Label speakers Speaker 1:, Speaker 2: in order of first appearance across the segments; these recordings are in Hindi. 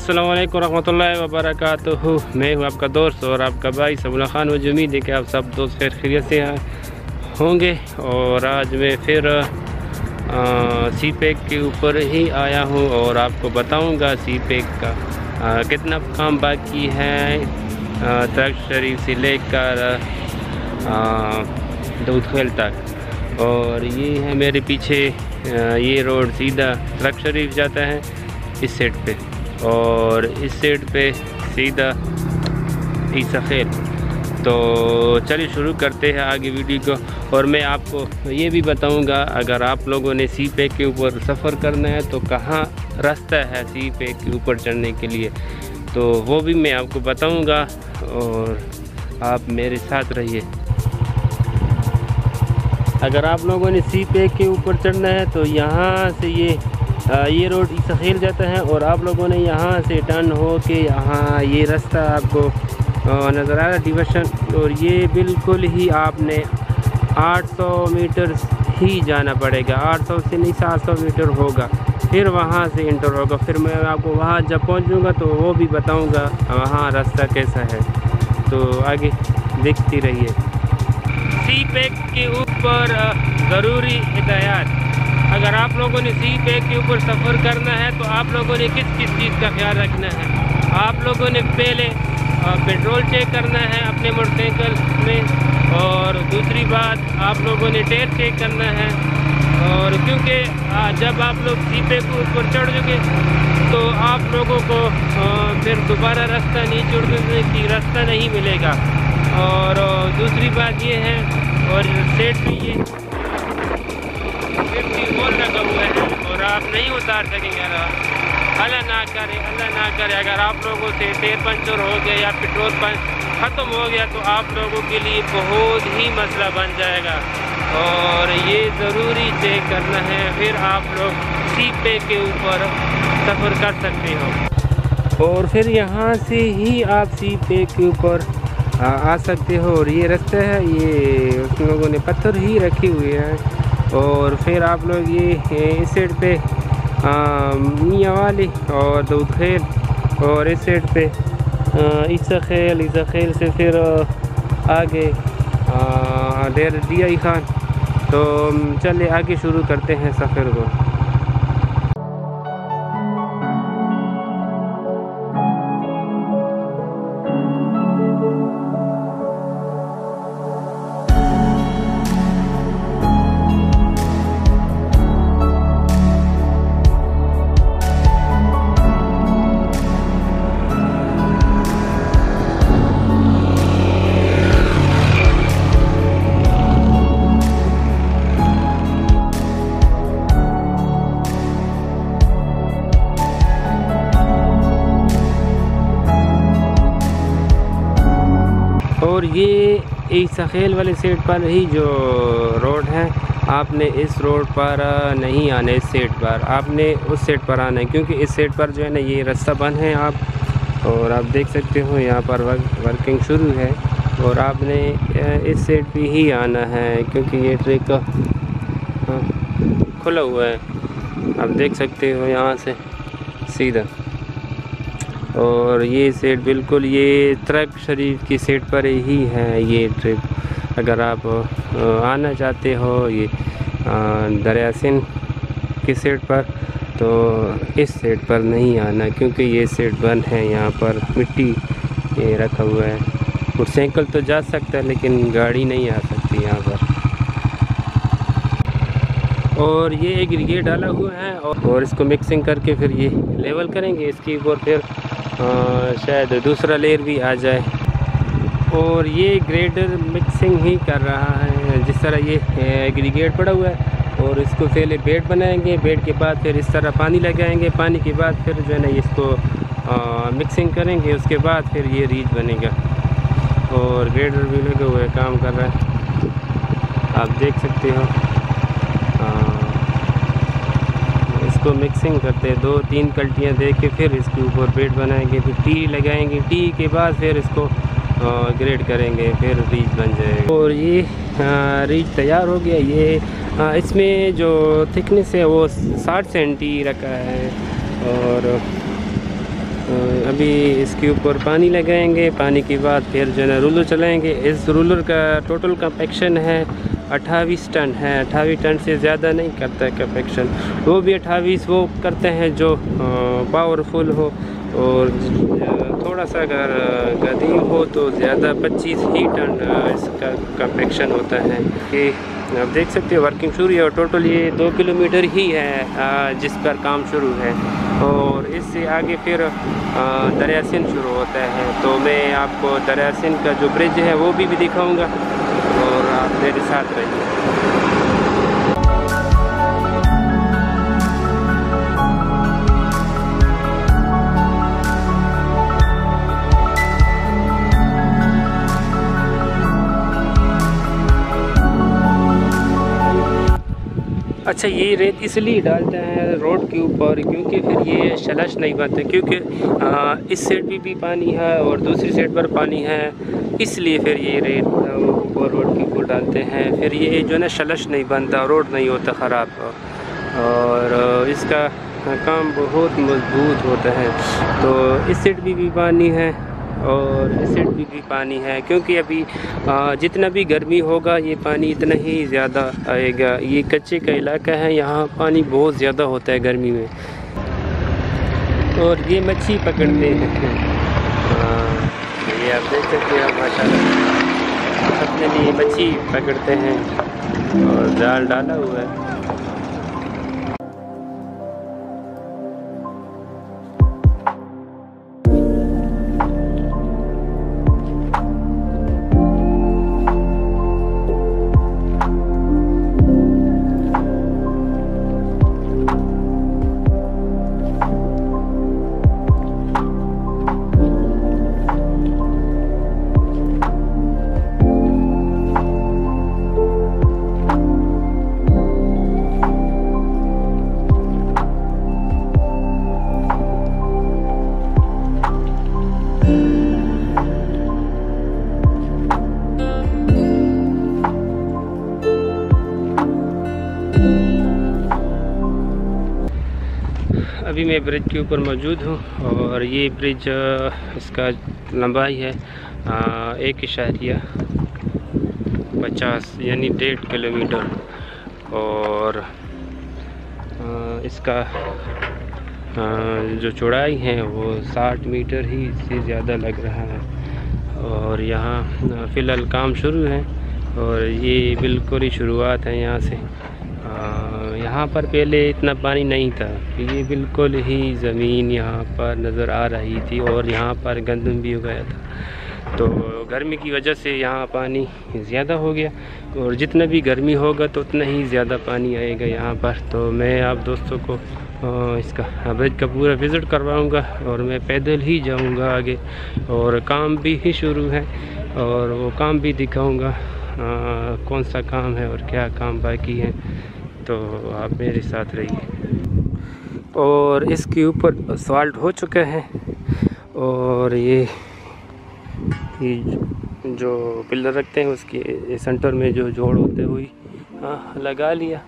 Speaker 1: अस्सलाम वालेकुम रहमतुल्लाहि व बरकातुहू। मैं हूँ आपका दोस्त और आपका भाई सबुल्ला खान। मुझे उम्मीद है कि आप सब दोस्त खैर खैरियत से होंगे। और आज मैं फिर सी पैक के ऊपर ही आया हूँ और आपको बताऊँगा सी पैक का कितना काम बाकी है तख्त शरीफ से लेकर दूधखेल तक। और ये है मेरे पीछे, ये रोड सीधा तख्त शरीफ जाता है इस साइड पे, और इस साइड पे सीधा ईसा खेल। तो चलिए शुरू करते हैं आगे वीडियो को। और मैं आपको ये भी बताऊंगा अगर आप लोगों ने सी पैक के ऊपर सफ़र करना है तो कहाँ रास्ता है सी पैक के ऊपर चढ़ने के लिए, तो वो भी मैं आपको बताऊंगा और आप मेरे साथ रहिए। अगर आप लोगों ने सी पैक के ऊपर चढ़ना है तो यहाँ से ये रोड ईसा खेल जाता है और आप लोगों ने यहाँ से टर्न हो के यहाँ ये रास्ता आपको नज़र आ रहा है डिवीज़न, और ये बिल्कुल ही आपने 800 मीटर ही जाना पड़ेगा। 800 से नहीं 700 मीटर होगा, फिर वहाँ से इंटर होगा। फिर मैं आपको वहाँ जब पहुँचूँगा तो वो भी बताऊँगा वहाँ रास्ता कैसा है। तो आगे देखती रहिए। सी पैक के ऊपर ज़रूरी हिदायत। अगर आप लोगों ने सी पैक के ऊपर सफ़र करना है तो आप लोगों ने किस किस चीज़ का ख्याल रखना है। आप लोगों ने पहले पेट्रोल चेक करना है अपने मोटरसाइकिल में, और दूसरी बात आप लोगों ने टायर चेक करना है। और क्योंकि जब आप लोग सी पैक के ऊपर चढ़ चुके तो आप लोगों को फिर दोबारा रास्ता नीचे उतरने की रास्ता नहीं मिलेगा। और दूसरी बात ये है, और सेट भी ये बोल लगा हुआ है और आप नहीं उतार सकेंगे। अल्लाह ना करे अगर आप लोगों से टायर पंचर हो गया या पेट्रोल ख़त्म हो गया तो आप लोगों के लिए बहुत ही मसला बन जाएगा। और ये ज़रूरी चेक करना है, फिर आप लोग सी पैक के ऊपर सफ़र कर सकते हो। और फिर यहाँ से ही आप सी पैक के ऊपर आ सकते हो। और ये रास्ता है, ये उस लोगों ने पत्थर ही रखे हुए हैं। और फिर आप लोग ये इस साइड पे मियाँ वाली और दूधखेल, और इस साइड पे ईसा खेल से फिर आगे डेर दिया खान। तो चलिए आगे शुरू करते हैं सफ़र को। और ये ईसा खेल वाले साइड पर ही जो रोड है, आपने इस रोड पर नहीं आना, इस साइड पर आपने उस साइड पर आना है, क्योंकि इस साइड पर जो है ना ये रास्ता बंद है। और आप देख सकते हो यहाँ पर वर्किंग शुरू है और आपने इस साइड पे ही आना है, क्योंकि ये ट्रैक खुला हुआ है। आप देख सकते हो यहाँ से सीधा। और ये सेट बिल्कुल ये तख्त शरीफ की सेट पर ही है ये ट्रिप। अगर आप आना चाहते हो ये दरिया सिंध की सेट पर तो इस सेट पर नहीं आना, क्योंकि ये सेट बंद है। यहाँ पर मिट्टी ये रखा हुआ है। मोटरसाइकिल तो जा सकता है लेकिन गाड़ी नहीं आ सकती यहाँ पर। और ये एग्रीगेट डाला हुआ है और इसको मिक्सिंग करके फिर ये लेवल करेंगे इसके ऊपर, फिर शायद दूसरा लेयर भी आ जाए। और ये ग्रेडर मिक्सिंग ही कर रहा है, जिस तरह ये एग्रीगेट पड़ा हुआ है। और इसको पहले बेड बनाएंगे, बेड के बाद फिर इस तरह पानी लगाएंगे, पानी के बाद फिर जो है ना इसको मिक्सिंग करेंगे, उसके बाद फिर ये रीच बनेगा। और ग्रेडर भी लगा हुआ है, काम कर रहा है, आप देख सकते हो। इसको मिक्सिंग करते हैं, 2-3 कल्टियाँ दे के फिर इसके ऊपर बेड बनाएंगे, फिर टी लगाएंगे, टी के बाद फिर इसको ग्रेड करेंगे, फिर रीच बन जाएगा। और ये रीच तैयार हो गया। ये इसमें जो थिकनेस है वो 60 सेंटी रखा है। और अभी इसके ऊपर पानी लगाएंगे, पानी के बाद फिर जो है ना रूलर चलाएँगे। इस रूलर का टोटल कंपैक्शन है 28 टन है, 28 टन से ज़्यादा नहीं करता है कंपैक्शन। वो भी 28 वो करते हैं जो पावरफुल हो, और थोड़ा सा अगर कदीम हो तो ज़्यादा 25 ही टन इसका कंपैक्शन होता है। कि आप देख सकते हो वर्किंग शुरू है, और टोटल ये 2 किलोमीटर ही है जिस पर काम शुरू है, और इससे आगे फिर दरिया सिंध शुरू होता है। तो मैं आपको दरिया सिंध का जो ब्रिज है वो भी दिखाऊंगा, और आप मेरे साथ रहिए। अच्छा, ये रेत इसलिए डालते हैं रोड के ऊपर क्योंकि फिर ये शलश नहीं बनते, क्योंकि इस साइड भी पानी है और दूसरी साइड पर पानी है, इसलिए फिर ये रेत ऊपर रोड के ऊपर डालते हैं। फिर ये जो है ना शलश नहीं बनता, रोड नहीं होता ख़राब, और इसका काम बहुत मजबूत होता है। तो इस साइड भी पानी है और इस साइड भी पानी है, क्योंकि अभी जितना भी गर्मी होगा ये पानी इतना ही ज़्यादा आएगा। ये कच्चे का इलाका है, यहाँ पानी बहुत ज़्यादा होता है गर्मी में। और ये मच्छी पकड़ते हैं, ये आप देख सकते हैं माशाल्लाह, अपने लिए मच्छी पकड़ते हैं और जाल डाला हुआ है। अभी मैं ब्रिज के ऊपर मौजूद हूँ, और ये ब्रिज इसका लंबाई है 1.50 यानी 1.5 किलोमीटर, और इसका जो चौड़ाई है वो 60 मीटर ही से ज़्यादा लग रहा है। और यहाँ फ़िलहाल काम शुरू है, और ये बिल्कुल ही शुरुआत है यहाँ से। यहाँ पर पहले इतना पानी नहीं था, ये बिल्कुल ही ज़मीन यहाँ पर नज़र आ रही थी, और यहाँ पर गंदम भी हो गया था। तो गर्मी की वजह से यहाँ पानी ज़्यादा हो गया, और जितना भी गर्मी होगा तो उतना ही ज़्यादा पानी आएगा यहाँ पर। तो मैं आप दोस्तों को इसका ब्रिज का पूरा विज़िट करवाऊँगा, और मैं पैदल ही जाऊँगा आगे, और काम भी ही शुरू है, और वो काम भी दिखाऊँगा कौन सा काम है और क्या काम बाकी है। तो आप मेरे साथ रहिए। और इसके ऊपर असफाल्ट हो चुका है, और ये जो पिलर रखते हैं उसके सेंटर में जो जोड़ होते हुए लगा लिया।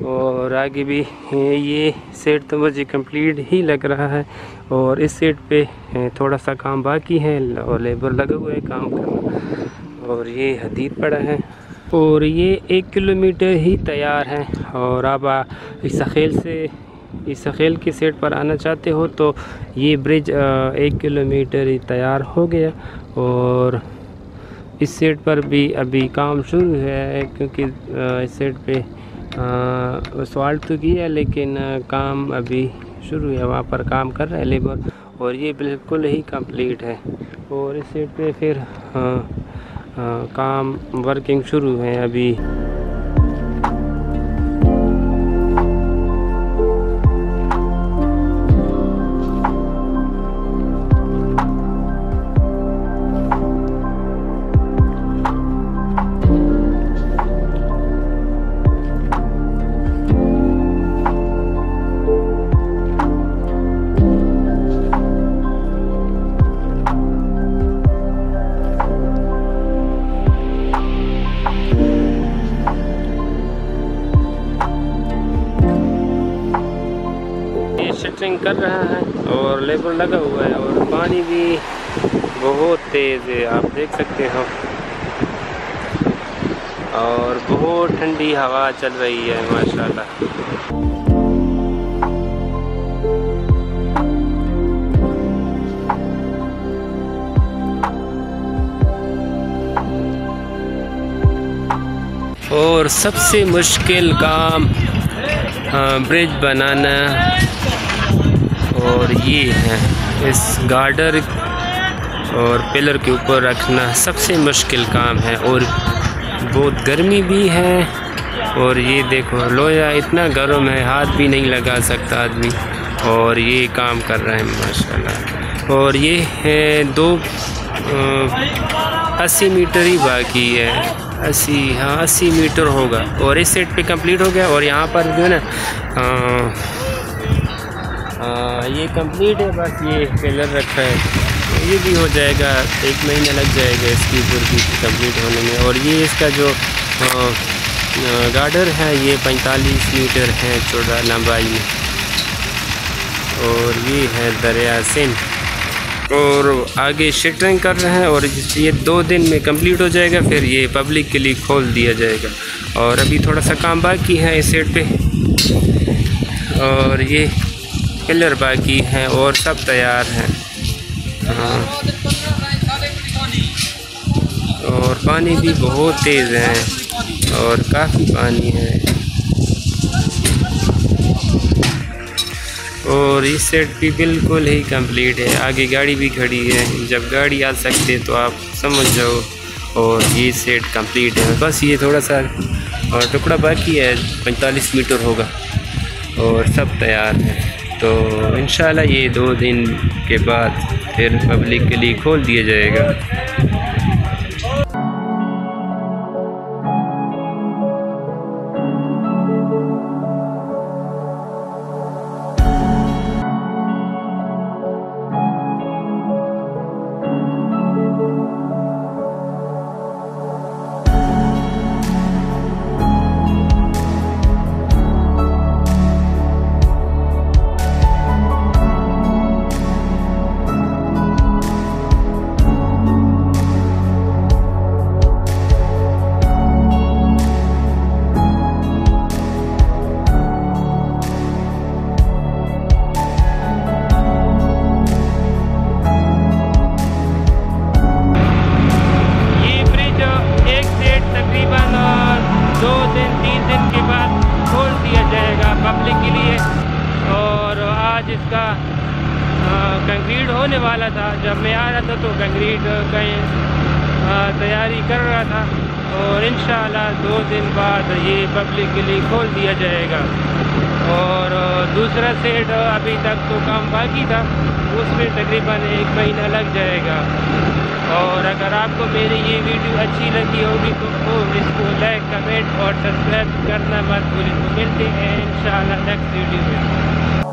Speaker 1: और आगे भी ये सेट तो मुझे कंप्लीट ही लग रहा है, और इस सेट पे थोड़ा सा काम बाकी है, और लेबर लगा हुआ है काम करना। और ये हदीद पड़ा है, और ये 1 किलोमीटर ही तैयार है। और अब इस सखेल के सेट पर आना चाहते हो तो ये ब्रिज 1 किलोमीटर ही तैयार हो गया। और इस सेट पर भी अभी काम शुरू है, क्योंकि इस सेट पे असफाल्ट तो किया है, लेकिन काम अभी शुरू है, वहाँ पर काम कर रहा है लेबर, और ये बिल्कुल ही कंप्लीट है। और इस सेट पे फिर काम वर्किंग शुरू है अभी। शटरिंग कर रहा है, और लेबर लगा हुआ है और पानी भी बहुत तेज़ है, आप देख सकते हो। और बहुत ठंडी हवा चल रही है माशाल्लाह। और सबसे मुश्किल काम ब्रिज बनाना, और ये है इस गार्डर और पिलर के ऊपर रखना सबसे मुश्किल काम है। और बहुत गर्मी भी है, और ये देखो लोहा इतना गर्म है, हाथ भी नहीं लगा सकता आदमी, और ये काम कर रहा है माशाल्लाह। और ये है 80 मीटर ही बाकी है, 80 मीटर होगा, और इस सेट पे कंप्लीट हो गया। और यहाँ पर जो है ना ये कंप्लीट है, बस ये पिलर रखा है, तो ये भी हो जाएगा, 1 महीना लग जाएगा इसकी पूरी कंप्लीट होने में। और ये इसका जो गार्डर है ये 45 मीटर है चौड़ा लंबाई में, और ये है दरिया सिंध। और आगे शटरिंग कर रहे हैं, और ये 2 दिन में कंप्लीट हो जाएगा, फिर ये पब्लिक के लिए खोल दिया जाएगा। और अभी थोड़ा सा काम बाकी है इस साइड पे, और ये पिलर बाकी हैं और सब तैयार हैं। हाँ, और पानी भी बहुत तेज़ है और काफ़ी पानी है। और इस सेट भी बिल्कुल ही कंप्लीट है, आगे गाड़ी भी खड़ी है, जब गाड़ी आ सकते तो आप समझ जाओ। और ये सेट कंप्लीट है, बस ये थोड़ा सा और टुकड़ा बाकी है, 45 मीटर होगा, और सब तैयार है। तो इंशाल्लाह ये 2 दिन के बाद फिर पब्लिक के लिए खोल दिया जाएगा। इसका कंक्रीट होने वाला था, जब मैं आ रहा था तो कंक्रीट का तैयारी कर रहा था, और इंशाल्लाह 2 दिन बाद ये पब्लिक के लिए खोल दिया जाएगा। और दूसरा सेट अभी तक तो काम बाकी था, उसमें तकरीबन 1 महीना लग जाएगा। और अगर आपको मेरी ये वीडियो अच्छी लगी होगी तो इसको लाइक, कमेंट और सब्सक्राइब करना मत भूलें। तो मिलते हैं इंशाल्लाह नेक्स्ट वीडियो में।